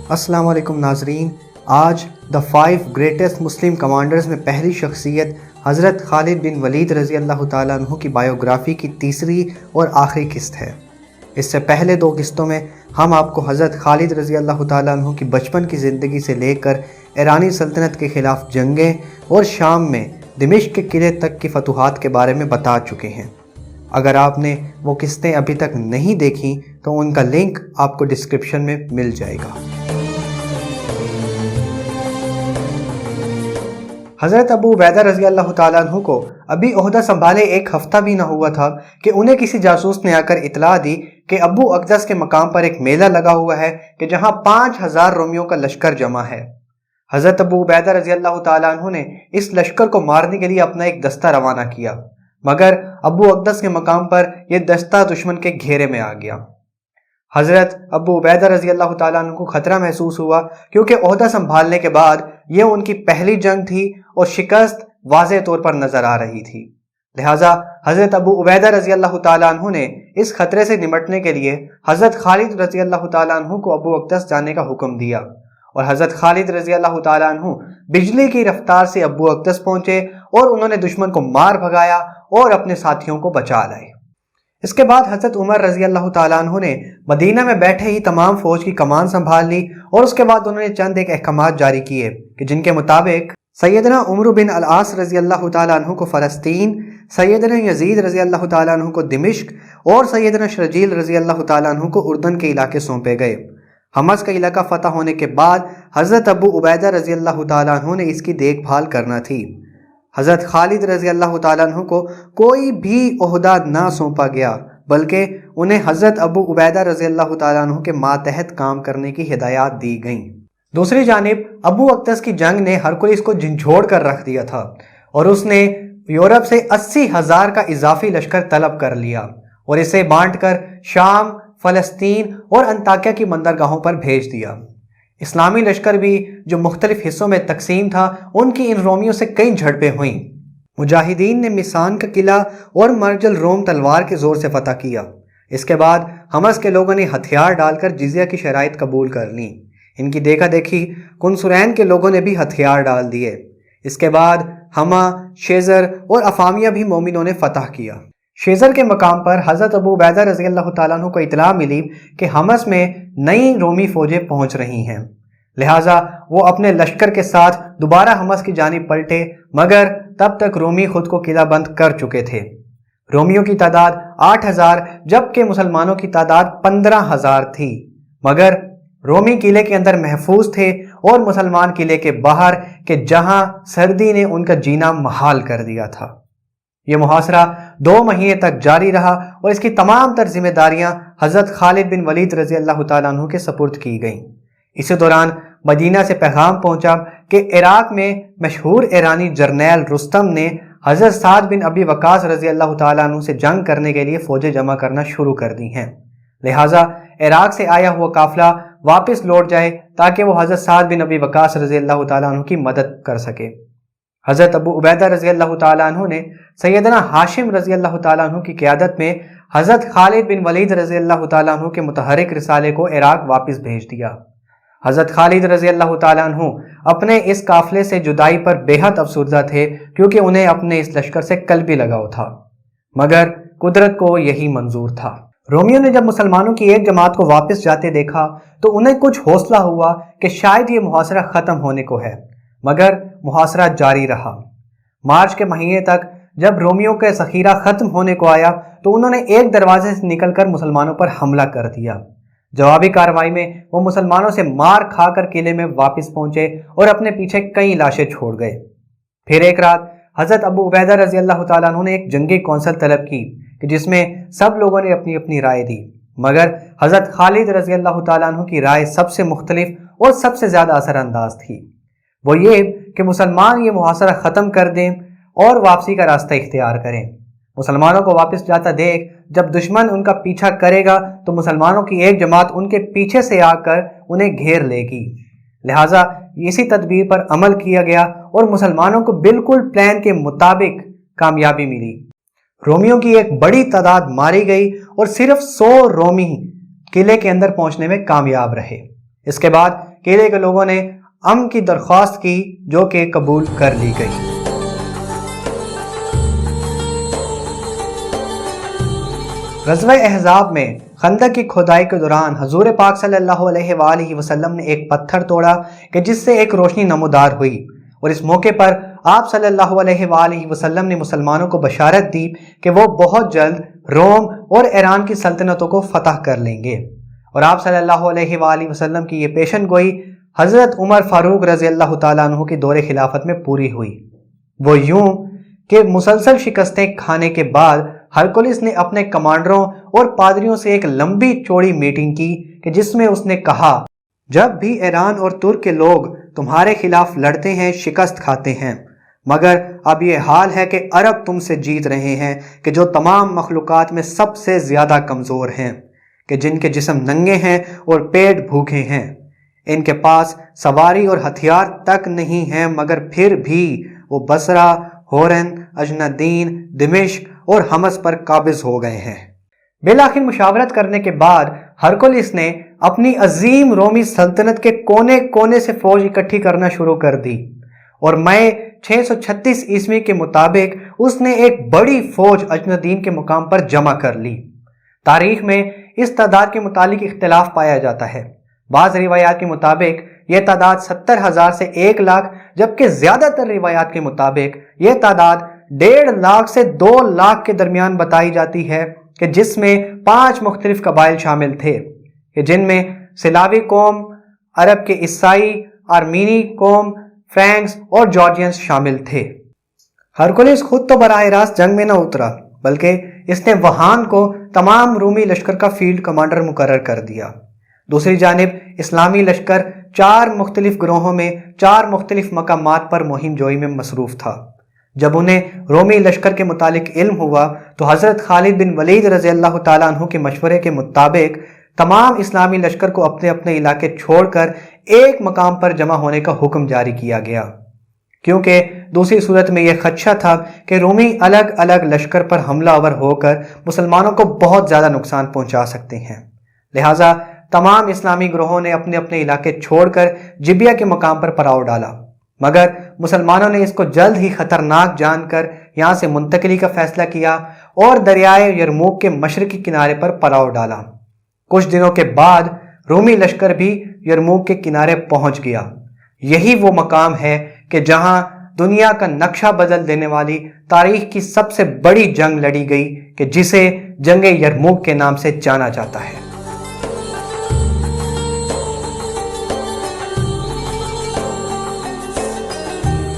السلام علیکم ناظرین، آج دا 5 گریٹسٹ مسلم کمانڈرز میں پہلی شخصیت حضرت خالد بن ولید رضی اللہ تعالیٰ عنہ کی بائیوگرافی کی تیسری اور آخری قسط ہے۔ اس سے پہلے 2 قسطوں میں ہم آپ کو حضرت خالد رضی اللہ تعالیٰ عنہ کی بچپن کی زندگی سے لے کر ایرانی سلطنت کے خلاف جنگیں اور شام میں دمشق کے قلعے تک کی فتوحات کے بارے میں بتا چکے ہیں۔ اگر آپ نے وہ قسطیں ابھی تک نہیں دیکھیں تو ان کا لنک آپ کو ڈسکرپشن میں مل جائے گا۔ حضرت ابو عبیدہ رضی اللہ تعالیٰ عنہ کو ابھی عہدہ سنبھالے 1 ہفتہ بھی نہ ہوا تھا کہ انہیں کسی جاسوس نے آ کر اطلاع دی کہ ابو اقدس کے مقام پر ایک میلہ لگا ہوا ہے کہ جہاں 5000 رومیوں کا لشکر جمع ہے۔ حضرت ابو عبیدہ رضی اللہ تعالیٰ عنہ نے اس لشکر کو مارنے کے لیے اپنا ایک دستہ روانہ کیا، مگر ابو اقدس کے مقام پر یہ دستہ دشمن کے گھیرے میں آ گیا۔ حضرت ابو عبیدہ رضی اللہ تعالیٰ عنہ کو خطرہ محسوس ہوا، کیونکہ عہدہ سنبھالنے کے بعد یہ ان کی پہلی جنگ تھی اور شکست واضح طور پر نظر آ رہی تھی۔ لہٰذا حضرت ابو عبیدہ رضی اللہ تعالیٰ عنہ نے اس خطرے سے نمٹنے کے لیے حضرت خالد رضی اللہ تعالیٰ عنہ کو ابو اقدس جانے کا حکم دیا، اور حضرت خالد رضی اللہ تعالیٰ عنہ بجلی کی رفتار سے ابو اقدس پہنچے اور انہوں نے دشمن کو مار بھگایا اور اپنے ساتھیوں کو بچا لائے۔ اس کے بعد حضرت عمر رضی اللہ تعالیٰ عنہ نے مدینہ میں بیٹھے ہی تمام فوج کی کمان سنبھال لی، اور اس کے بعد انہوں نے چند ایک احکامات جاری کیے کہ جن کے مطابق سیدنا عمرو بن العاص رضی اللہ تعالیٰ عنہ کو فلسطین، سیدنا یزید رضی اللہ تعالیٰ عنہ کو دمشق اور سیدنا شرجیل رضی اللہ تعالیٰ عنہ کو اردن کے علاقے سونپے گئے۔ حمص کا علاقہ فتح ہونے کے بعد حضرت ابو عبیدہ رضی اللہ تعالیٰ عنہ نے اس کی دیکھ بھال کرنا تھی۔ حضرت خالد رضی اللہ تعالیٰ عنہ کو کوئی بھی عہدہ نہ سونپا گیا، بلکہ انہیں حضرت ابو عبیدہ رضی اللہ تعالیٰ عنہ کے ماتحت کام کرنے کی ہدایات دی گئیں۔ دوسری جانب ابو اقدس کی جنگ نے ہرکولس کو جھنجھوڑ کر رکھ دیا تھا، اور اس نے یورپ سے 80,000 کا اضافی لشکر طلب کر لیا اور اسے بانٹ کر شام، فلسطین اور انطاکیہ کی بندرگاہوں پر بھیج دیا۔ اسلامی لشکر بھی جو مختلف حصوں میں تقسیم تھا، ان کی ان رومیوں سے کئی جھڑپیں ہوئیں۔ مجاہدین نے میسان کا قلعہ اور مرج الروم تلوار کے زور سے فتح کیا۔ اس کے بعد حمص کے لوگوں نے ہتھیار ڈال کر جزیہ کی شرائط قبول کر لیں۔ ان کی دیکھا دیکھی کنسرین کے لوگوں نے بھی ہتھیار ڈال دیے۔ اس کے بعد ہما، شیزر اور افامیہ بھی مومنوں نے فتح کیا۔ شیزر کے مقام پر حضرت ابو عبیدہ رضی اللہ تعالیٰ عنہ کو اطلاع ملی کہ حمص میں نئی رومی فوجیں پہنچ رہی ہیں، لہٰذا وہ اپنے لشکر کے ساتھ دوبارہ حمص کی جانب پلٹے، مگر تب تک رومی خود کو قلعہ بند کر چکے تھے۔ رومیوں کی تعداد 8,000 جبکہ مسلمانوں کی تعداد 15,000 تھی، مگر رومی قلعے کے اندر محفوظ تھے اور مسلمان قلعے کے باہر، کہ جہاں سردی نے ان کا جینا محال کر دیا تھا۔ یہ محاصرہ 2 مہینے تک جاری رہا اور اس کی تمام تر ذمہ داریاں حضرت خالد بن ولید رضی اللہ تعالیٰ عنہ کے سپرد کی گئیں۔ اسی دوران مدینہ سے پیغام پہنچا کہ عراق میں مشہور ایرانی جرنیل رستم نے حضرت سعد بن ابی وقاص رضی اللہ تعالیٰ عنہ سے جنگ کرنے کے لیے فوجیں جمع کرنا شروع کر دی ہیں، لہٰذا عراق سے آیا ہوا قافلہ واپس لوٹ جائے تاکہ وہ حضرت سعد بن ابی وقاص رضی اللہ تعالیٰ عنہ کی مدد کر سکے۔ حضرت ابو عبیدہ رضی اللہ تعالیٰ عنہ نے سیدنا ہاشم رضی اللہ تعالیٰ عنہ کی قیادت میں حضرت خالد بن ولید رضی اللہ تعالیٰ عنہ کے متحرک رسالے کو عراق واپس بھیج دیا۔ حضرت خالد رضی اللہ تعالیٰ عنہ اپنے اس قافلے سے جدائی پر بے حد افسردہ تھے، کیونکہ انہیں اپنے اس لشکر سے قلبی لگاؤ تھا، مگر قدرت کو یہی منظور تھا۔ رومیوں نے جب مسلمانوں کی ایک جماعت کو واپس جاتے دیکھا تو انہیں کچھ حوصلہ ہوا کہ شاید یہ محاصرہ ختم ہونے کو ہے، مگر محاصرہ جاری رہا۔ مارچ کے مہینے تک جب رومیوں کا ذخیرہ ختم ہونے کو آیا تو انہوں نے ایک دروازے سے نکل کر مسلمانوں پر حملہ کر دیا۔ جوابی کارروائی میں وہ مسلمانوں سے مار کھا کر قلعے میں واپس پہنچے اور اپنے پیچھے کئی لاشیں چھوڑ گئے۔ پھر ایک رات حضرت ابو عبیدہ رضی اللہ تعالیٰ عنہ نے ایک جنگی کونسل طلب کی کہ جس میں سب لوگوں نے اپنی اپنی رائے دی، مگر حضرت خالد رضی اللہ تعالیٰ عنہ کی رائے سب سے مختلف اور سب سے زیادہ اثر انداز تھی۔ وہ یہ کہ مسلمان یہ محاصرہ ختم کر دیں اور واپسی کا راستہ اختیار کریں۔ مسلمانوں کو واپس جاتا دیکھ جب دشمن ان کا پیچھا کرے گا تو مسلمانوں کی ایک جماعت ان کے پیچھے سے آ کر انہیں گھیر لے گی، لہٰذا اسی تدبیر پر عمل کیا گیا اور مسلمانوں کو بالکل پلان کے مطابق کامیابی ملی۔ رومیوں کی ایک بڑی تعداد ماری گئی اور صرف 100 رومی قلعے کے اندر پہنچنے میں کامیاب رہے۔ اس کے بعد قلعے کے لوگوں نے امن کی درخواست کی جو کہ قبول کر لی گئی۔ غزوہ احزاب میں خندق کی کھدائی کے دوران حضور پاک صلی اللہ علیہ وآلہ وسلم نے ایک پتھر توڑا کہ جس سے ایک روشنی نمودار ہوئی، اور اس موقع پر آپ صلی اللہ علیہ وآلہ وسلم نے مسلمانوں کو بشارت دی کہ وہ بہت جلد روم اور ایران کی سلطنتوں کو فتح کر لیں گے، اور آپ صلی اللہ علیہ وآلہ وسلم کی یہ پیشن گوئی حضرت عمر فاروق رضی اللہ تعالیٰ عنہ کی دور خلافت میں پوری ہوئی۔ وہ یوں کہ مسلسل شکستیں کھانے کے بعد ہرکولس نے اپنے کمانڈروں اور پادریوں سے ایک لمبی چوڑی میٹنگ کی کہ جس میں اس نے کہا، جب بھی ایران اور ترک کے لوگ تمہارے خلاف لڑتے ہیں شکست کھاتے ہیں، مگر اب یہ حال ہے کہ عرب تم سے جیت رہے ہیں کہ جو تمام مخلوقات میں سب سے زیادہ کمزور ہیں، کہ جن کے جسم ننگے ہیں اور پیٹ بھوکے ہیں، ان کے پاس سواری اور ہتھیار تک نہیں ہیں، مگر پھر بھی وہ بصرہ، ہورن، اجندین، دمشق اور حمص پر قابض ہو گئے ہیں۔ بالآخر مشاورت کرنے کے بعد ہرکولس نے اپنی عظیم رومی سلطنت کے کونے کونے سے فوج اکٹھی کرنا شروع کر دی، اور مئی 636 عیسوی کے مطابق اس نے ایک بڑی فوج اجندین کے مقام پر جمع کر لی۔ تاریخ میں اس تعداد کے متعلق اختلاف پایا جاتا ہے۔ بعض روایات کے مطابق یہ تعداد 70,000 سے 1 لاکھ، جبکہ زیادہ تر روایات کے مطابق یہ تعداد 1.5 لاکھ سے 2 لاکھ کے درمیان بتائی جاتی ہے، کہ جس میں 5 مختلف قبائل شامل تھے، کہ جن میں سلاوی قوم، عرب کے عیسائی، آرمینی قوم، فرینکس اور جارجینز شامل تھے۔ ہرکولس خود تو براہ راست جنگ میں نہ اترا، بلکہ اس نے وہان کو تمام رومی لشکر کا فیلڈ کمانڈر مقرر کر دیا۔ دوسری جانب اسلامی لشکر 4 مختلف گروہوں میں 4 مختلف مقامات پر مہم جوئی میں مصروف تھا۔ جب انہیں رومی لشکر کے متعلق علم ہوا تو حضرت خالد بن ولید رضی اللہ تعالیٰ عنہ کے مشورے کے مطابق تمام اسلامی لشکر کو اپنے اپنے علاقے چھوڑ کر ایک مقام پر جمع ہونے کا حکم جاری کیا گیا، کیونکہ دوسری صورت میں یہ خدشہ تھا کہ رومی الگ الگ لشکر پر حملہ آور ہو کر مسلمانوں کو بہت زیادہ نقصان پہنچا سکتے ہیں۔ لہٰذا تمام اسلامی گروہوں نے اپنے اپنے علاقے چھوڑ کر جبیہ کے مقام پر پڑاؤ ڈالا، مگر مسلمانوں نے اس کو جلد ہی خطرناک جان کر یہاں سے منتقلی کا فیصلہ کیا اور دریائے یرموک کے مشرقی کنارے پر پڑاؤ ڈالا۔ کچھ دنوں کے بعد رومی لشکر بھی یرموک کے کنارے پہنچ گیا۔ یہی وہ مقام ہے کہ جہاں دنیا کا نقشہ بدل دینے والی تاریخ کی سب سے بڑی جنگ لڑی گئی، کہ جسے جنگ یرموک کے نام سے جانا جاتا ہے۔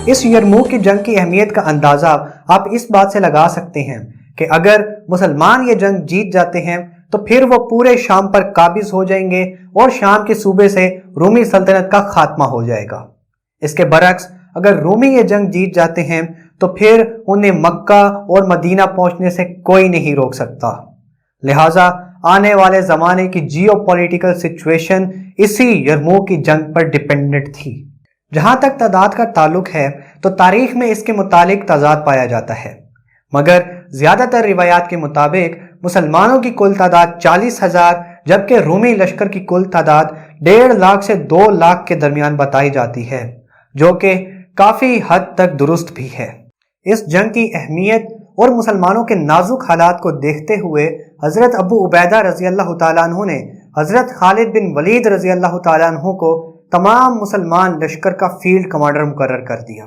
اس یرموک کی جنگ کی اہمیت کا اندازہ آپ اس بات سے لگا سکتے ہیں کہ اگر مسلمان یہ جنگ جیت جاتے ہیں تو پھر وہ پورے شام پر قابض ہو جائیں گے اور شام کے صوبے سے رومی سلطنت کا خاتمہ ہو جائے گا۔ اس کے برعکس اگر رومی یہ جنگ جیت جاتے ہیں تو پھر انہیں مکہ اور مدینہ پہنچنے سے کوئی نہیں روک سکتا۔ لہٰذا آنے والے زمانے کی جیو پولیٹیکل سچویشن اسی یرموک کی جنگ پر ڈیپینڈنٹ تھی۔ جہاں تک تعداد کا تعلق ہے تو تاریخ میں اس کے متعلق تضاد پایا جاتا ہے، مگر زیادہ تر روایات کے مطابق مسلمانوں کی کل تعداد 40,000، جبکہ رومی لشکر کی کل تعداد 1.5 لاکھ سے 2 لاکھ کے درمیان بتائی جاتی ہے، جو کہ کافی حد تک درست بھی ہے۔ اس جنگ کی اہمیت اور مسلمانوں کے نازک حالات کو دیکھتے ہوئے حضرت ابو عبیدہ رضی اللہ تعالیٰ عنہ نے حضرت خالد بن ولید رضی اللہ تعالیٰ عنہ کو تمام مسلمان لشکر کا فیلڈ کمانڈر مقرر کر دیا۔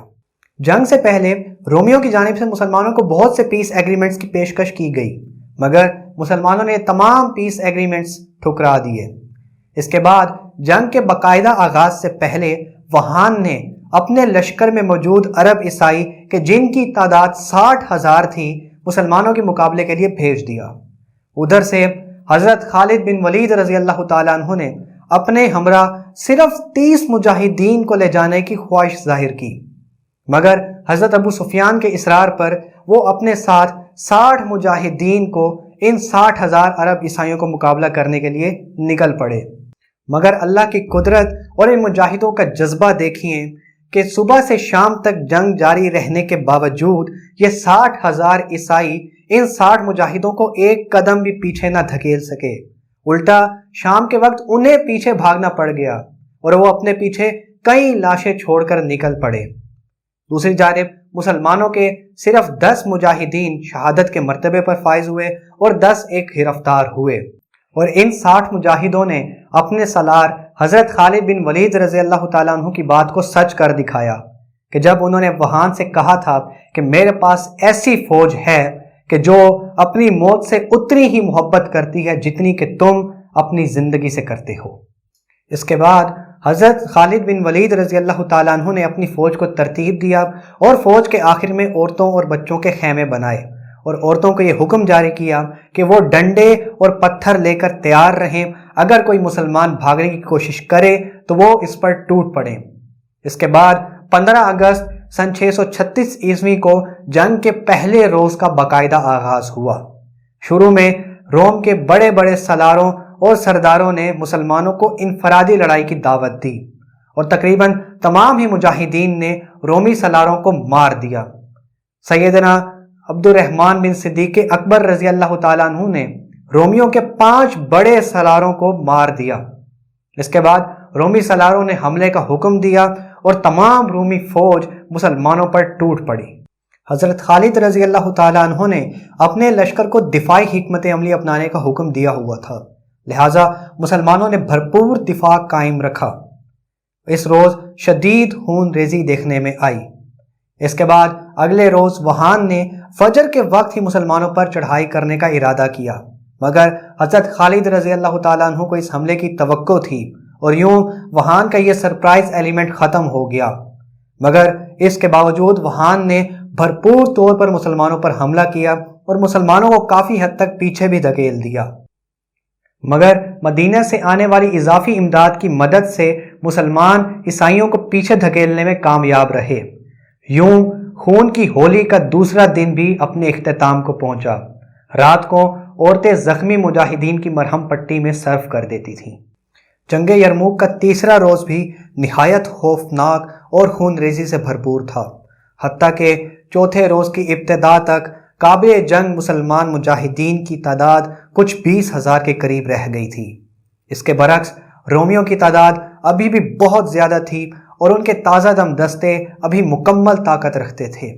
جنگ سے پہلے رومیوں کی جانب سے مسلمانوں کو بہت سے پیس ایگریمنٹس کی پیشکش کی گئی، مگر مسلمانوں نے تمام پیس ایگریمنٹس ٹھکرا دیے۔ اس کے بعد جنگ کے باقاعدہ آغاز سے پہلے وہان نے اپنے لشکر میں موجود عرب عیسائی کہ جن کی تعداد 60,000 تھی مسلمانوں کے مقابلے کے لیے بھیج دیا۔ ادھر سے حضرت خالد بن ولید رضی اللہ تعالیٰ عنہ نے اپنے ہمراہ صرف 30 مجاہدین کو لے جانے کی خواہش ظاہر کی، مگر حضرت ابو سفیان کے اصرار پر وہ اپنے ساتھ 60 مجاہدین کو ان 60,000 عرب عیسائیوں کو مقابلہ کرنے کے لیے نکل پڑے۔ مگر اللہ کی قدرت اور ان مجاہدوں کا جذبہ دیکھیے کہ صبح سے شام تک جنگ جاری رہنے کے باوجود یہ 60,000 عیسائی ان 60 مجاہدوں کو ایک قدم بھی پیچھے نہ دھکیل سکے، الٹا شام کے وقت انہیں پیچھے بھاگنا پڑ گیا اور وہ اپنے پیچھے کئی لاشیں چھوڑ کر نکل پڑے۔ دوسری جانب مسلمانوں کے صرف 10 مجاہدین شہادت کے مرتبے پر فائز ہوئے اور 10 ایک گرفتار ہوئے، اور ان 60 مجاہدوں نے اپنے سالار حضرت خالد بن ولید رضی اللہ تعالیٰ عنہ کی بات کو سچ کر دکھایا کہ جب انہوں نے وہان سے کہا تھا کہ میرے پاس ایسی فوج ہے کہ جو اپنی موت سے اتنی ہی محبت کرتی ہے جتنی کہ تم اپنی زندگی سے کرتے ہو۔ اس کے بعد حضرت خالد بن ولید رضی اللہ تعالیٰ عنہ نے اپنی فوج کو ترتیب دیا اور فوج کے آخر میں عورتوں اور بچوں کے خیمے بنائے، اور عورتوں کو یہ حکم جاری کیا کہ وہ ڈنڈے اور پتھر لے کر تیار رہیں، اگر کوئی مسلمان بھاگنے کی کوشش کرے تو وہ اس پر ٹوٹ پڑیں۔ اس کے بعد 15 اگست سن 636 عیسوی کو جنگ کے پہلے روز کا باقاعدہ آغاز ہوا۔ شروع میں روم کے بڑے بڑے سالاروں اور سرداروں نے مسلمانوں کو انفرادی لڑائی کی دعوت دی، اور تقریباً تمام ہی مجاہدین نے رومی سالاروں کو مار دیا۔ سیدنا عبد الرحمن بن صدیق اکبر رضی اللہ تعالیٰ عنہ نے رومیوں کے 5 بڑے سالاروں کو مار دیا۔ اس کے بعد رومی سالاروں نے حملے کا حکم دیا اور تمام رومی فوج مسلمانوں پر ٹوٹ پڑی۔ حضرت خالد رضی اللہ تعالیٰ عنہ نے اپنے لشکر کو دفاعی حکمت عملی اپنانے کا حکم دیا ہوا تھا، لہٰذا مسلمانوں نے بھرپور دفاع قائم رکھا۔ اس روز شدید خون ریزی دیکھنے میں آئی۔ اس کے بعد اگلے روز وہان نے فجر کے وقت ہی مسلمانوں پر چڑھائی کرنے کا ارادہ کیا، مگر حضرت خالد رضی اللہ تعالیٰ عنہ کو اس حملے کی توقع تھی، اور یوں وہان کا یہ سرپرائز ایلیمنٹ ختم ہو گیا۔ مگر اس کے باوجود وہان نے بھرپور طور پر مسلمانوں پر حملہ کیا اور مسلمانوں کو کافی حد تک پیچھے بھی دھکیل دیا، مگر مدینہ سے آنے والی اضافی امداد کی مدد سے مسلمان عیسائیوں کو پیچھے دھکیلنے میں کامیاب رہے۔ یوں خون کی ہولی کا دوسرا دن بھی اپنے اختتام کو پہنچا۔ رات کو عورتیں زخمی مجاہدین کی مرہم پٹی میں صرف کر دیتی تھیں۔ جنگ یرموک کا تیسرا روز بھی نہایت خوفناک اور خون ریزی سے بھرپور تھا، حتیٰ کہ چوتھے روز کی ابتدا تک کعبے جنگ مسلمان مجاہدین کی تعداد کچھ 20,000 کے قریب رہ گئی تھی۔ اس کے برعکس رومیوں کی تعداد ابھی بھی بہت زیادہ تھی، اور ان کے تازہ دم دستے ابھی مکمل طاقت رکھتے تھے۔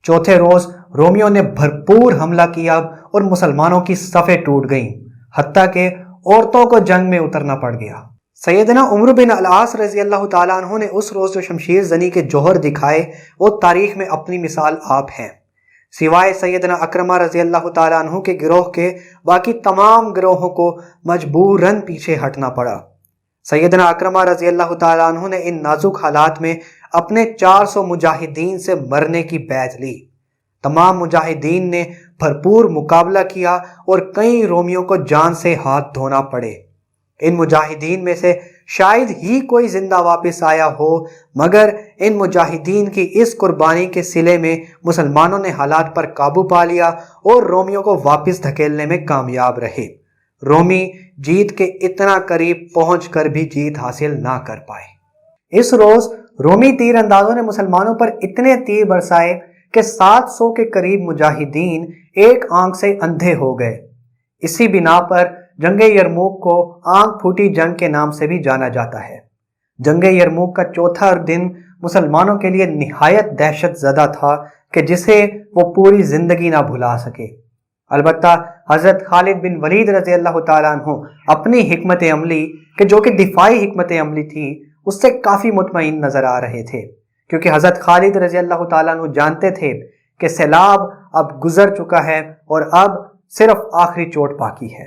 چوتھے روز رومیوں نے بھرپور حملہ کیا اور مسلمانوں کی صفیں ٹوٹ گئیں، حتیٰ کہ عورتوں کو جنگ میں اترنا پڑ گیا۔ سیدنا عمر بن العاص رضی اللہ تعالیٰ عنہ نے اس روز جو شمشیر زنی کے جوہر دکھائے وہ تاریخ میں اپنی مثال آپ ہیں۔ سوائے سیدنا اکرمہ رضی اللہ تعالیٰ عنہ کے گروہ کے باقی تمام گروہوں کو مجبوراً پیچھے ہٹنا پڑا۔ سیدنا اکرمہ رضی اللہ تعالیٰ عنہ نے ان نازک حالات میں اپنے 400 مجاہدین سے مرنے کی بیعت لی۔ تمام مجاہدین نے بھرپور مقابلہ کیا اور کئی رومیوں کو جان سے ہاتھ دھونا پڑے۔ ان مجاہدین میں سے شاید ہی کوئی زندہ واپس آیا ہو، مگر ان مجاہدین کی اس قربانی کے صلے میں مسلمانوں نے حالات پر قابو پا لیا اور رومیوں کو واپس دھکیلنے میں کامیاب رہے۔ رومی جیت کے اتنا قریب پہنچ کر بھی جیت حاصل نہ کر پائے۔ اس روز رومی تیر اندازوں نے مسلمانوں پر اتنے تیر برسائے کہ 700 کے قریب مجاہدین ایک آنکھ سے اندھے ہو گئے۔ اسی بنا پر جنگ یرموک کو آنکھ پھوٹی جنگ کے نام سے بھی جانا جاتا ہے۔ جنگ یرموک کا چوتھا دن مسلمانوں کے لیے نہایت دہشت زدہ تھا کہ جسے وہ پوری زندگی نہ بھلا سکے۔ البتہ حضرت خالد بن ولید رضی اللہ تعالیٰ عنہ اپنی حکمت عملی کہ جو کہ دفاعی حکمت عملی تھی اس سے کافی مطمئن نظر آ رہے تھے، کیونکہ حضرت خالد رضی اللہ تعالیٰ عنہ جانتے تھے کہ سیلاب اب گزر چکا ہے اور اب صرف آخری چوٹ باقی ہے۔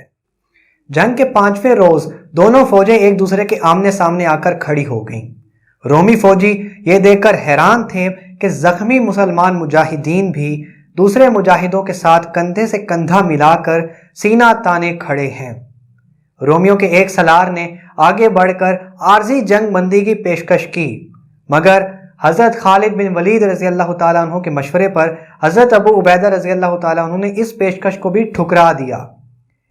جنگ کے 5ویں روز دونوں فوجیں ایک دوسرے کے آمنے سامنے آ کر کھڑی ہو گئیں۔ رومی فوجی یہ دیکھ کر حیران تھے کہ زخمی مسلمان مجاہدین بھی دوسرے مجاہدوں کے ساتھ کندھے سے کندھا ملا کر سینہ تانے کھڑے ہیں۔ رومیوں کے ایک سالار نے آگے بڑھ کر عارضی جنگ بندی کی پیشکش کی، مگر حضرت خالد بن ولید رضی اللہ تعالیٰ عنہ کے مشورے پر حضرت ابو عبیدہ رضی اللہ تعالیٰ عنہ نے اس پیشکش کو بھی ٹھکرا دیا۔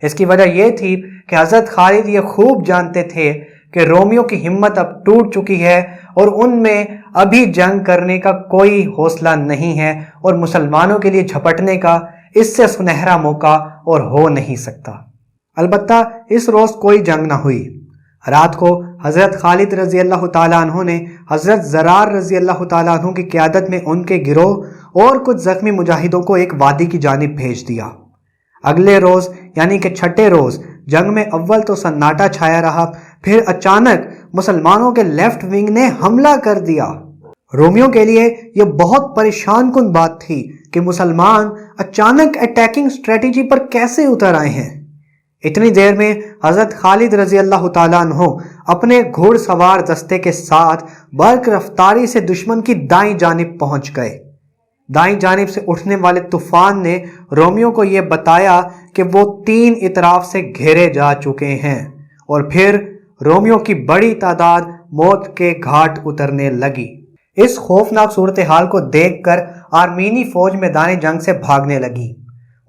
اس کی وجہ یہ تھی کہ حضرت خالد یہ خوب جانتے تھے کہ رومیوں کی ہمت اب ٹوٹ چکی ہے اور ان میں ابھی جنگ کرنے کا کوئی حوصلہ نہیں ہے، اور مسلمانوں کے لیے جھپٹنے کا اس سے سنہرا موقع اور ہو نہیں سکتا۔ البتہ اس روز کوئی جنگ نہ ہوئی۔ رات کو حضرت خالد رضی اللہ تعالیٰ عنہ نے حضرت زرار رضی اللہ تعالیٰ عنہ کی قیادت میں ان کے گروہ اور کچھ زخمی مجاہدوں کو ایک وادی کی جانب بھیج دیا۔ اگلے روز یعنی کہ چھٹے روز جنگ میں اول تو سناٹا چھایا رہا، پھر اچانک مسلمانوں کے لیفٹ ونگ نے حملہ کر دیا۔ رومیوں کے لیے یہ بہت پریشان کن بات تھی کہ مسلمان اچانک اٹیکنگ سٹریٹجی پر کیسے اتر آئے ہیں۔ اتنی دیر میں حضرت خالد رضی اللہ تعالیٰ عنہ اپنے گھوڑ سوار دستے کے ساتھ برق رفتاری سے دشمن کی دائیں جانب پہنچ گئے۔ دائیں جانب سے اٹھنے والے طوفان نے رومیوں کو یہ بتایا کہ وہ 3 اطراف سے گھیرے جا چکے ہیں، اور پھر رومیوں کی بڑی تعداد موت کے گھاٹ اترنے لگی۔ اس خوفناک صورتحال کو دیکھ کر آرمینی فوج میدان جنگ سے بھاگنے لگی۔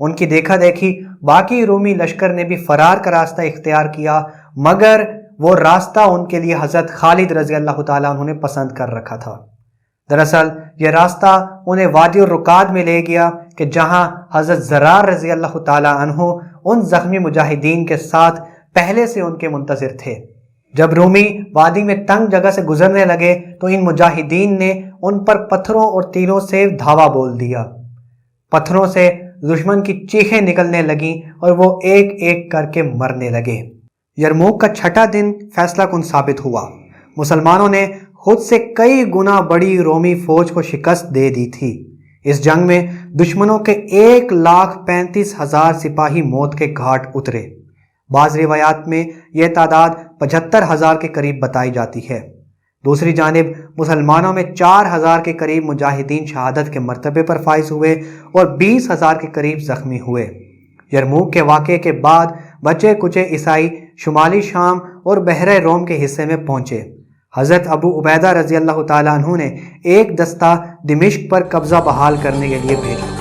ان کی دیکھا دیکھی باقی رومی لشکر نے بھی فرار کا راستہ اختیار کیا، مگر وہ راستہ ان کے لیے حضرت خالد رضی اللہ تعالیٰ عنہ نے پسند کر رکھا تھا۔ دراصل یہ راستہ انہیں وادی الرقاد میں لے گیا کہ جہاں حضرت زرار رضی اللہ تعالیٰ عنہ ان زخمی مجاہدین کے ساتھ پہلے سے ان کے منتظر تھے۔ جب رومی وادی میں تنگ جگہ سے گزرنے لگے تو ان مجاہدین نے ان پر پتھروں اور تیروں سے دھاوا بول دیا۔ پتھروں سے دشمن کی چیخیں نکلنے لگیں اور وہ ایک ایک کر کے مرنے لگے۔ یرموک کا چھٹا دن فیصلہ کن ثابت ہوا۔ مسلمانوں نے خود سے کئی گنا بڑی رومی فوج کو شکست دے دی تھی۔ اس جنگ میں دشمنوں کے 1,35,000 سپاہی موت کے گھاٹ اترے۔ بعض روایات میں یہ تعداد 75,000 کے قریب بتائی جاتی ہے۔ دوسری جانب مسلمانوں میں 4,000 کے قریب مجاہدین شہادت کے مرتبے پر فائز ہوئے اور 20,000 کے قریب زخمی ہوئے۔ یرموک کے واقعے کے بعد بچے کچے عیسائی شمالی شام اور بحر روم کے حصے میں پہنچے۔ حضرت ابو عبیدہ رضی اللہ تعالیٰ عنہ نے ایک دستہ دمشق پر قبضہ بحال کرنے کے لیے بھیجا۔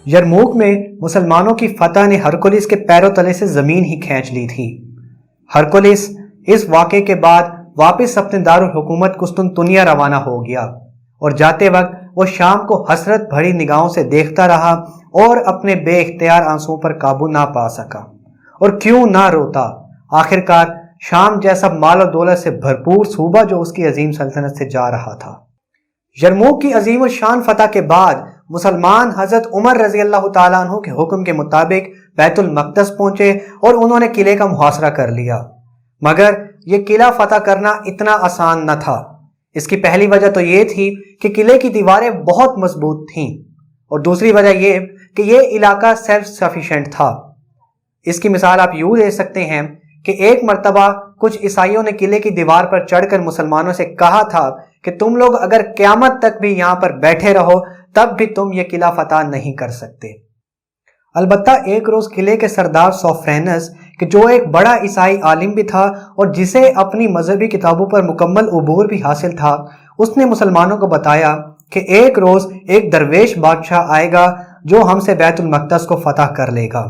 یرموک میں مسلمانوں کی فتح نے ہرکولس کے پیروں تلے سے زمین ہی کھینچ لی تھی۔ ہرکولس اس واقعے کے بعد واپس اپنے دارالحکومت قسطنطنیہ روانہ ہو گیا، اور جاتے وقت وہ شام کو حسرت بھری نگاہوں سے دیکھتا رہا اور اپنے بے اختیار آنسوؤں پر قابو نہ پا سکا۔ اور کیوں نہ روتا؟ آخرکار شام جیسا مال و دولت سے بھرپور صوبہ جو اس کی عظیم سلطنت سے جا رہا تھا۔ یرموک کی عظیم الشان فتح کے بعد مسلمان حضرت عمر رضی اللہ تعالیٰ عنہ کے حکم کے مطابق بیت المقدس پہنچے اور انہوں نے قلعے کا محاصرہ کر لیا۔ مگر یہ قلعہ فتح کرنا اتنا آسان نہ تھا۔ اس کی پہلی وجہ تو یہ تھی کہ قلعے کی دیواریں بہت مضبوط تھیں، اور دوسری وجہ یہ کہ یہ علاقہ سیلف سفیشینٹ تھا۔ اس کی مثال آپ یوں دے سکتے ہیں کہ ایک مرتبہ کچھ عیسائیوں نے قلعے کی دیوار پر چڑھ کر مسلمانوں سے کہا تھا کہ تم لوگ اگر قیامت تک بھی یہاں پر بیٹھے رہو تب بھی تم یہ قلعہ فتح نہیں کر سکتے۔ البتہ ایک روز قلعے کے سردار سوفرینس کہ جو ایک بڑا عیسائی عالم بھی تھا اور جسے اپنی مذہبی کتابوں پر مکمل عبور بھی حاصل تھا، اس نے مسلمانوں کو بتایا کہ ایک روز ایک درویش بادشاہ آئے گا جو ہم سے بیت المقدس کو فتح کر لے گا۔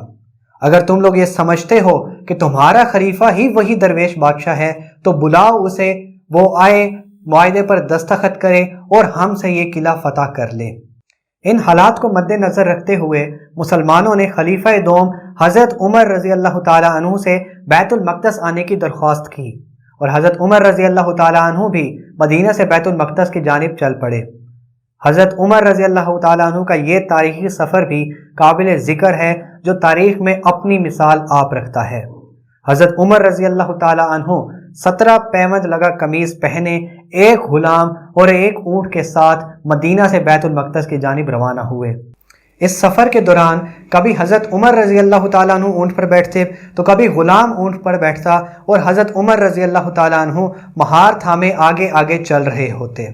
اگر تم لوگ یہ سمجھتے ہو کہ تمہارا خلیفہ ہی وہی درویش بادشاہ ہے تو بلاؤ اسے، وہ آئے، معاہدے پر دستخط کرے اور ہم سے یہ قلعہ فتح کر لے۔ ان حالات کو مد نظر رکھتے ہوئے مسلمانوں نے خلیفہ دوم حضرت عمر رضی اللہ تعالیٰ عنہ سے بیت المقدس آنے کی درخواست کی، اور حضرت عمر رضی اللہ تعالیٰ عنہ بھی مدینہ سے بیت المقدس کی جانب چل پڑے۔ حضرت عمر رضی اللہ تعالیٰ عنہ کا یہ تاریخی سفر بھی قابل ذکر ہے جو تاریخ میں اپنی مثال آپ رکھتا ہے۔ حضرت عمر رضی اللہ تعالیٰ عنہ 17 پیوند لگا قمیض پہنے ایک غلام اور ایک اونٹ کے ساتھ مدینہ سے بیت المقدس کی جانب روانہ ہوئے۔ اس سفر کے دوران کبھی حضرت عمر رضی اللہ تعالیٰ عنہ اونٹ پر بیٹھتے تو کبھی غلام اونٹ پر بیٹھتا، اور حضرت عمر رضی اللہ تعالیٰ عنہ مہار تھامے آگے آگے چل رہے ہوتے۔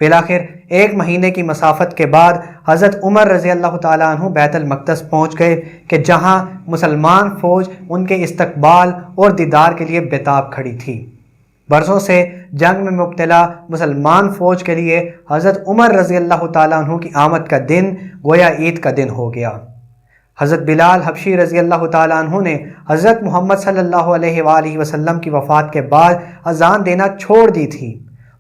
بالآخر 1 مہینے کی مسافت کے بعد حضرت عمر رضی اللہ تعالیٰ عنہ بیت المقدس پہنچ گئے کہ جہاں مسلمان فوج ان کے استقبال اور دیدار کے لیے بےتاب کھڑی تھی۔ برسوں سے جنگ میں مبتلا مسلمان فوج کے لیے حضرت عمر رضی اللہ تعالیٰ عنہ کی آمد کا دن گویا عید کا دن ہو گیا۔ حضرت بلال حبشی رضی اللہ تعالیٰ عنہ نے حضرت محمد صلی اللہ علیہ وآلہ وسلم کی وفات کے بعد اذان دینا چھوڑ دی تھی،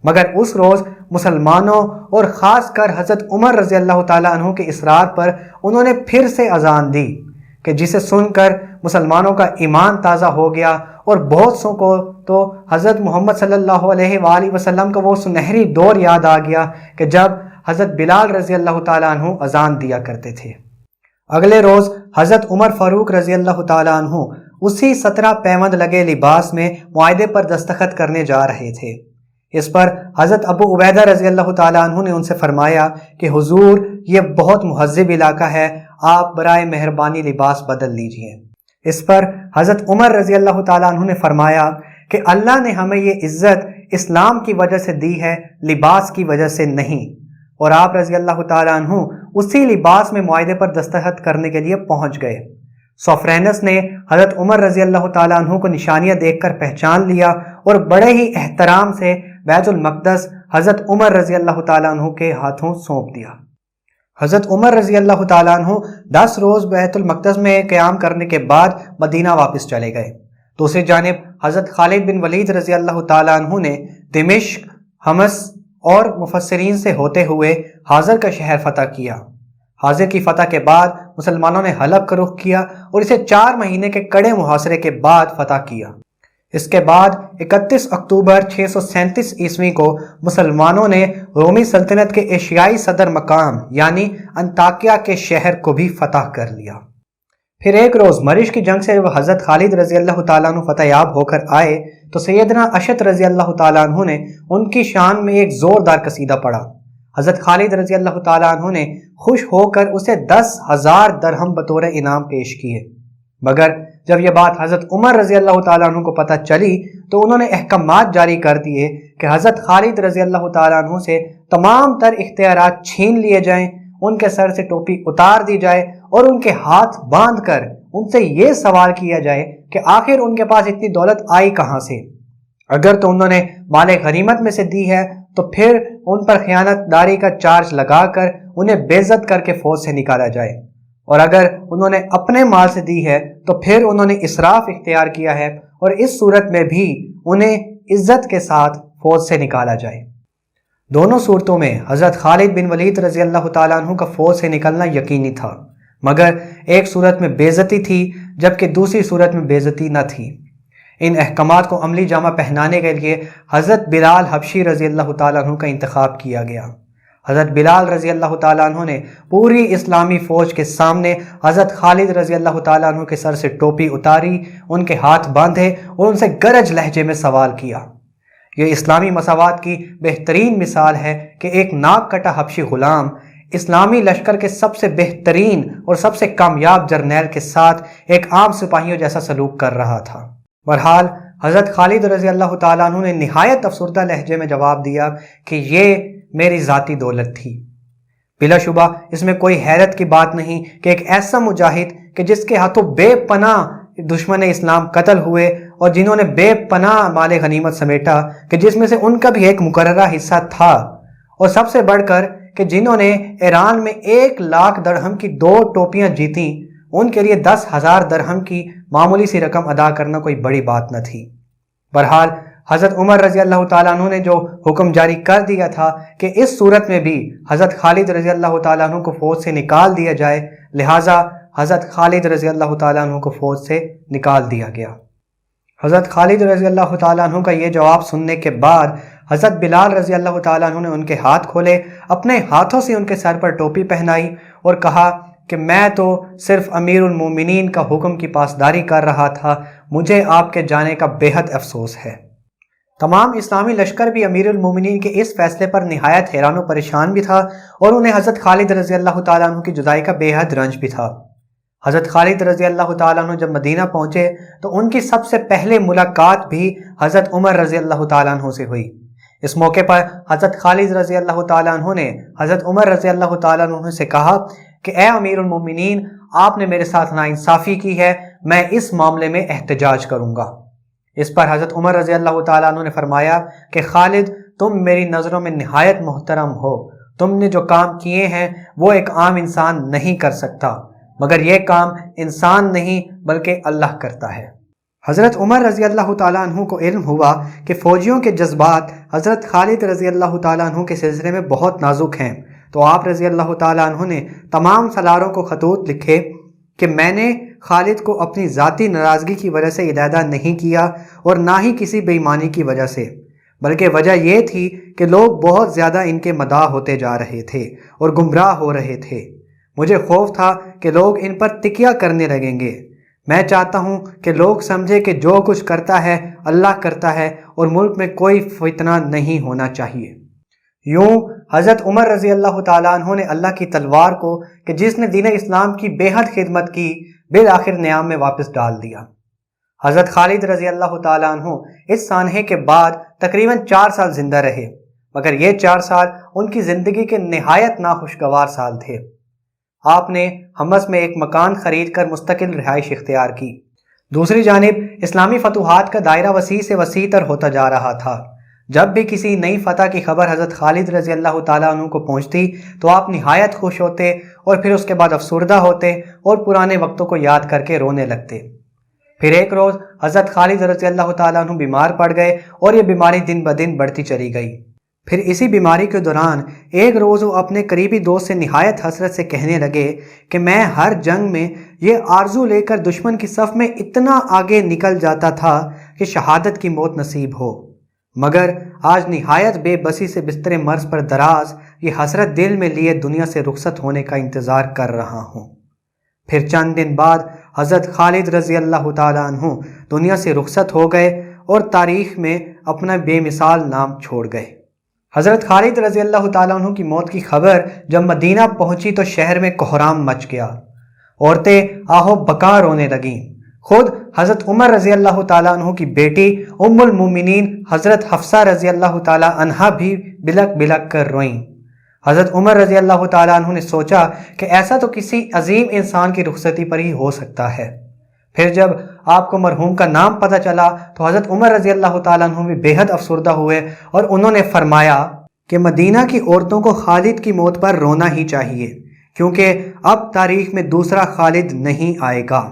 مگر اس روز مسلمانوں اور خاص کر حضرت عمر رضی اللہ تعالیٰ عنہ کے اصرار پر انہوں نے پھر سے اذان دی، کہ جسے سن کر مسلمانوں کا ایمان تازہ ہو گیا، اور بہت سو کو تو حضرت محمد صلی اللہ علیہ وآلہ وسلم کا وہ سنہری دور یاد آ گیا کہ جب حضرت بلال رضی اللہ تعالیٰ عنہ اذان دیا کرتے تھے۔ اگلے روز حضرت عمر فاروق رضی اللہ تعالیٰ عنہ اسی 17 پیوند لگے لباس میں معاہدے پر دستخط کرنے جا رہے تھے۔ اس پر حضرت ابو عبیدہ رضی اللہ تعالیٰ عنہ نے ان سے فرمایا کہ حضور، یہ بہت مہذب علاقہ ہے، آپ برائے مہربانی لباس بدل لیجئے۔ اس پر حضرت عمر رضی اللہ تعالیٰ عنہ نے فرمایا کہ اللہ نے ہمیں یہ عزت اسلام کی وجہ سے دی ہے، لباس کی وجہ سے نہیں۔ اور آپ رضی اللہ تعالیٰ عنہ اسی لباس میں معاہدے پر دستخط کرنے کے لیے پہنچ گئے۔ سوفرینس نے حضرت عمر رضی اللہ تعالیٰ عنہ کو نشانیاں دیکھ کر پہچان لیا اور بڑے ہی احترام سے بیت المقدس حضرت عمر رضی اللہ تعالیٰ عنہ کے ہاتھوں سونپ دیا۔ حضرت عمر رضی اللہ تعالیٰ عنہ 10 روز بیت المقدس میں قیام کرنے کے بعد مدینہ واپس چلے گئے۔ دوسری جانب حضرت خالد بن ولید رضی اللہ تعالیٰ عنہ نے دمشق، حمص اور مفسرین سے ہوتے ہوئے حاضر کا شہر فتح کیا۔ حاضر کی فتح کے بعد مسلمانوں نے حلب کا رخ کیا اور اسے 4 مہینے کے کڑے محاصرے کے بعد فتح کیا۔ اس کے بعد 31 اکتوبر 637 عیسوی کو مسلمانوں نے رومی سلطنت کے ایشیائی صدر مقام یعنی انطاکیہ کے شہر کو بھی فتح کر لیا۔ پھر ایک روز مرش کی جنگ سے وہ حضرت خالد رضی اللہ تعالیٰ عنہ فتح یاب ہو کر آئے تو سیدنا اشعث رضی اللہ تعالیٰ عنہ نے ان کی شان میں ایک زوردار قصیدہ پڑھا۔ حضرت خالد رضی اللہ تعالیٰ عنہ نے خوش ہو کر اسے 10,000 درہم بطور انعام پیش کیے، مگر جب یہ بات حضرت عمر رضی اللہ تعالیٰ عنہ کو پتہ چلی تو انہوں نے احکامات جاری کر دیے کہ حضرت خالد رضی اللہ تعالیٰ عنہ سے تمام تر اختیارات چھین لیے جائیں، ان کے سر سے ٹوپی اتار دی جائے اور ان کے ہاتھ باندھ کر ان سے یہ سوال کیا جائے کہ آخر ان کے پاس اتنی دولت آئی کہاں سے۔ اگر تو انہوں نے مال غنیمت میں سے دی ہے تو پھر ان پر خیانت داری کا چارج لگا کر انہیں بے عزت کر کے فوج سے نکالا جائے، اور اگر انہوں نے اپنے مال سے دی ہے تو پھر انہوں نے اسراف اختیار کیا ہے، اور اس صورت میں بھی انہیں عزت کے ساتھ فوج سے نکالا جائے۔ دونوں صورتوں میں حضرت خالد بن ولید رضی اللہ تعالیٰ عنہ کا فوج سے نکلنا یقینی تھا، مگر ایک صورت میں بے عزتی تھی جبکہ دوسری صورت میں بے عزتی نہ تھی۔ ان احکامات کو عملی جامہ پہنانے کے لیے حضرت بلال حبشی رضی اللہ تعالیٰ عنہ کا انتخاب کیا گیا۔ حضرت بلال رضی اللہ تعالیٰ عنہ نے پوری اسلامی فوج کے سامنے حضرت خالد رضی اللہ تعالیٰ عنہ کے سر سے ٹوپی اتاری، ان کے ہاتھ باندھے اور ان سے گرج لہجے میں سوال کیا۔ یہ اسلامی مساوات کی بہترین مثال ہے کہ ایک ناک کٹا حبشی غلام اسلامی لشکر کے سب سے بہترین اور سب سے کامیاب جرنیل کے ساتھ ایک عام سپاہیوں جیسا سلوک کر رہا تھا۔ بہرحال حضرت خالد رضی اللہ تعالیٰ عنہ نے نہایت افسردہ لہجے میں جواب دیا کہ یہ میری ذاتی دولت تھی۔ بلا شبہ اس میں کوئی حیرت کی بات نہیں کہ ایک ایسا مجاہد کہ جس کے ہاتھوں بے پناہ دشمن اسلام قتل ہوئے اور جنہوں نے بے پناہ مال غنیمت سمیٹا کہ جس میں سے ان کا بھی ایک مقررہ حصہ تھا، اور سب سے بڑھ کر کہ جنہوں نے ایران میں 1,00,000 درہم کی 2 ٹوپیاں جیتیں، ان کے لیے 10,000 درہم کی معمولی سی رقم ادا کرنا کوئی بڑی بات نہ تھی۔ بہرحال حضرت عمر رضی اللہ تعالیٰ عنہ نے جو حکم جاری کر دیا تھا کہ اس صورت میں بھی حضرت خالد رضی اللہ تعالیٰ عنہ کو فوج سے نکال دیا جائے، لہٰذا حضرت خالد رضی اللہ تعالیٰ عنہ کو فوج سے نکال دیا گیا۔ حضرت خالد رضی اللہ تعالیٰ عنہ کا یہ جواب سننے کے بعد حضرت بلال رضی اللہ تعالیٰ عنہ نے ان کے ہاتھ کھولے، اپنے ہاتھوں سے ان کے سر پر ٹوپی پہنائی اور کہا کہ میں تو صرف امیر المومنین کا حکم کی پاسداری کر رہا تھا، مجھے آپ کے جانے کا بے حد افسوس ہے۔ تمام اسلامی لشکر بھی امیر المومنین کے اس فیصلے پر نہایت حیران و پریشان بھی تھا، اور انہیں حضرت خالد رضی اللہ تعالیٰ عنہ کی جدائی کا بے حد رنج بھی تھا۔ حضرت خالد رضی اللہ تعالیٰ عنہ جب مدینہ پہنچے تو ان کی سب سے پہلے ملاقات بھی حضرت عمر رضی اللہ تعالیٰ عنہ سے ہوئی۔ اس موقع پر حضرت خالد رضی اللہ تعالیٰ عنہ نے حضرت عمر رضی اللہ تعالیٰ عنہ سے کہا کہ اے امیر المومنین، آپ نے میرے ساتھ ناانصافی کی ہے، میں اس معاملے میں احتجاج کروں گا۔ اس پر حضرت عمر رضی اللہ تعالیٰ عنہ نے فرمایا کہ خالد، تم میری نظروں میں نہایت محترم ہو، تم نے جو کام کیے ہیں وہ ایک عام انسان نہیں کر سکتا، مگر یہ کام انسان نہیں بلکہ اللہ کرتا ہے۔ حضرت عمر رضی اللہ تعالیٰ عنہ کو علم ہوا کہ فوجیوں کے جذبات حضرت خالد رضی اللہ تعالیٰ عنہ کے سلسلے میں بہت نازک ہیں، تو آپ رضی اللہ تعالیٰ عنہ نے تمام سالاروں کو خطوط لکھے کہ میں نے خالد کو اپنی ذاتی ناراضگی کی وجہ سے علیحدہ نہیں کیا اور نہ ہی کسی بے ایمانی کی وجہ سے، بلکہ وجہ یہ تھی کہ لوگ بہت زیادہ ان کے مداح ہوتے جا رہے تھے اور گمراہ ہو رہے تھے۔ مجھے خوف تھا کہ لوگ ان پر تکیہ کرنے لگیں گے۔ میں چاہتا ہوں کہ لوگ سمجھے کہ جو کچھ کرتا ہے اللہ کرتا ہے اور ملک میں کوئی فتنہ نہیں ہونا چاہیے۔ یوں حضرت عمر رضی اللہ تعالیٰ عنہ نے اللہ کی تلوار کو کہ جس نے دین اسلام کی بے حد خدمت کی بالآخر نیام میں واپس ڈال دیا۔ حضرت خالد رضی اللہ تعالیٰ عنہ اس سانحے کے بعد تقریباً 4 سال زندہ رہے، مگر یہ 4 سال ان کی زندگی کے نہایت ناخوشگوار سال تھے۔ آپ نے حمص میں ایک مکان خرید کر مستقل رہائش اختیار کی۔ دوسری جانب اسلامی فتوحات کا دائرہ وسیع سے وسیع تر ہوتا جا رہا تھا۔ جب بھی کسی نئی فتح کی خبر حضرت خالد رضی اللہ تعالیٰ عنہ کو پہنچتی تو آپ نہایت خوش ہوتے اور پھر اس کے بعد افسردہ ہوتے اور پرانے وقتوں کو یاد کر کے رونے لگتے۔ پھر ایک روز حضرت خالد رضی اللہ تعالیٰ عنہ بیمار پڑ گئے اور یہ بیماری دن بدن بڑھتی چلی گئی۔ پھر اسی بیماری کے دوران ایک روز وہ اپنے قریبی دوست سے نہایت حسرت سے کہنے لگے کہ میں ہر جنگ میں یہ آرزو لے کر دشمن کی صف میں اتنا آگے نکل جاتا تھا کہ شہادت کی موت نصیب ہو، مگر آج نہایت بے بسی سے بستر مرض پر دراز یہ حسرت دل میں لیے دنیا سے رخصت ہونے کا انتظار کر رہا ہوں۔ پھر چند دن بعد حضرت خالد رضی اللہ تعالیٰ عنہ دنیا سے رخصت ہو گئے اور تاریخ میں اپنا بے مثال نام چھوڑ گئے۔ حضرت خالد رضی اللہ تعالیٰ عنہ کی موت کی خبر جب مدینہ پہنچی تو شہر میں کوہرام مچ گیا، عورتیں آہو بکا رونے لگیں۔ خود حضرت عمر رضی اللہ تعالیٰ عنہ کی بیٹی ام المومنین حضرت حفصہ رضی اللہ تعالیٰ عنہ بھی بلک بلک کر روئیں۔ حضرت عمر رضی اللہ تعالیٰ عنہ نے سوچا کہ ایسا تو کسی عظیم انسان کی رخصتی پر ہی ہو سکتا ہے۔ پھر جب آپ کو مرحوم کا نام پتہ چلا تو حضرت عمر رضی اللہ تعالیٰ عنہ بھی بے حد افسردہ ہوئے اور انہوں نے فرمایا کہ مدینہ کی عورتوں کو خالد کی موت پر رونا ہی چاہیے، کیونکہ اب تاریخ میں دوسرا خالد نہیں آئے گا۔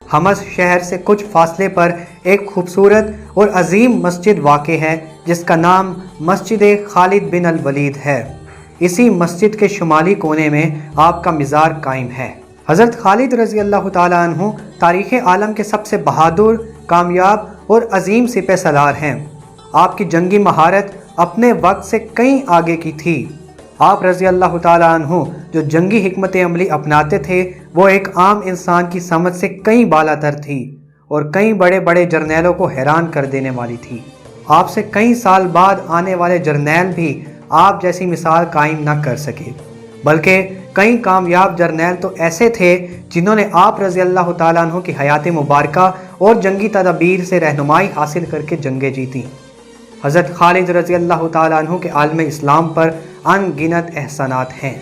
حمص شہر سے کچھ فاصلے پر ایک خوبصورت اور عظیم مسجد واقع ہے جس کا نام مسجد خالد بن الولید ہے۔ اسی مسجد کے شمالی کونے میں آپ کا مزار قائم ہے۔ حضرت خالد رضی اللہ تعالیٰ عنہ تاریخ عالم کے سب سے بہادر، کامیاب اور عظیم سپہ سالار ہیں۔ آپ کی جنگی مہارت اپنے وقت سے کہیں آگے کی تھی۔ آپ رضی اللہ تعالیٰ عنہ جو جنگی حکمت عملی اپناتے تھے وہ ایک عام انسان کی سمجھ سے کہیں بالا تر تھی اور کئی بڑے بڑے جرنیلوں کو حیران کر دینے والی تھی۔ آپ سے کئی سال بعد آنے والے جرنیل بھی آپ جیسی مثال قائم نہ کر سکے، بلکہ کئی کامیاب جرنیل تو ایسے تھے جنہوں نے آپ رضی اللہ تعالیٰ عنہ کی حیات مبارکہ اور جنگی تدابیر سے رہنمائی حاصل کر کے جنگیں جیتیں۔ حضرت خالد رضی اللہ تعالیٰ عنہ کے عالم اسلام پر ان گنت احسانات ہیں۔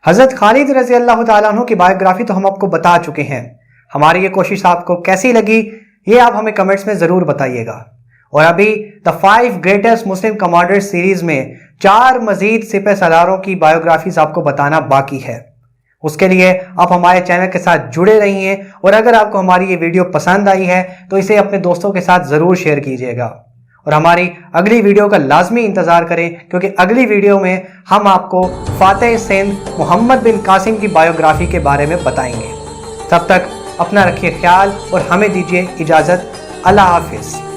حضرت خالد رضی اللہ تعالیٰ عنہ کی بایوگرافی تو ہم آپ کو بتا چکے ہیں۔ ہماری یہ کوشش آپ کو کیسی لگی یہ آپ ہمیں کمنٹس میں ضرور بتائیے گا، اور ابھی The 5 Greatest Muslim Commanders series میں 4 مزید سپہ سالاروں کی بایوگرافیز آپ کو بتانا باقی ہے۔ اس کے لیے آپ ہمارے چینل کے ساتھ جڑے رہیے، اور اگر آپ کو ہماری یہ ویڈیو پسند آئی ہے تو اسے اپنے دوستوں کے ساتھ ضرور شیئر کیجیے گا، اور ہماری اگلی ویڈیو کا لازمی انتظار کریں، کیونکہ اگلی ویڈیو میں ہم آپ کو فاتح سندھ محمد بن قاسم کی بایوگرافی کے بارے میں بتائیں گے۔ تب تک اپنا رکھیے خیال اور ہمیں دیجیے اجازت۔ اللہ حافظ۔